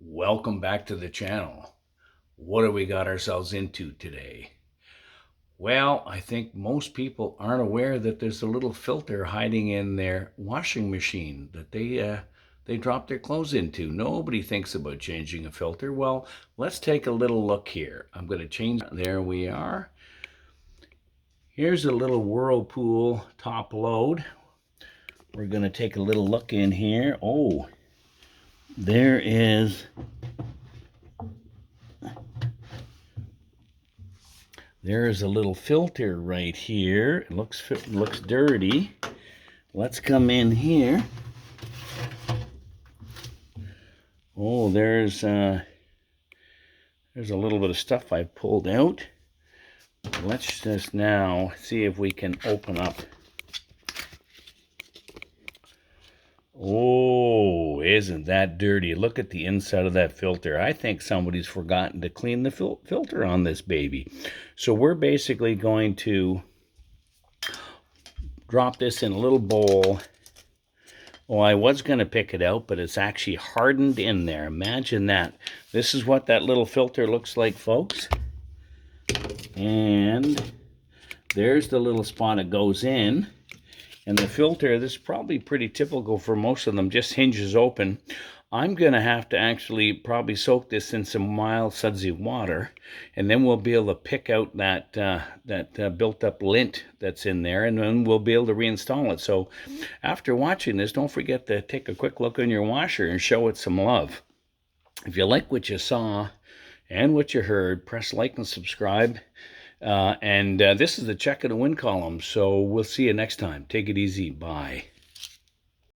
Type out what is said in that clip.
Welcome back to the channel. What have we got ourselves into today? Well, I think most people aren't aware that there's a little filter hiding in their washing machine that they drop their clothes into. Nobody thinks about changing a filter. Well, let's take a little look here. I'm going to change. There we are. Here's a little Whirlpool top load. We're going to take a little look in here. Oh, there's a little filter right here. It looks dirty. Let's come in here. Oh, there's a little bit of stuff I pulled out. Let's just now see if we can open up. Oh, isn't that dirty? Look at the inside of that filter. I think somebody's forgotten to clean the filter on this baby. So we're basically going to drop this in a little bowl. Oh, I was going to pick it out, but it's actually hardened in there. Imagine that. This is what that little filter looks like, folks. And there's the little spot it goes in. And the filter, this is probably pretty typical for most of them, just hinges open. I'm going to have to actually probably soak this in some mild sudsy water, and then we'll be able to pick out that built-up lint that's in there, and then we'll be able to reinstall it. So after watching this, don't forget to take a quick look in your washer and show it some love. If you like what you saw and what you heard, press like and subscribe. This is the check of the win column, so we'll see you next time. Take it easy. Bye.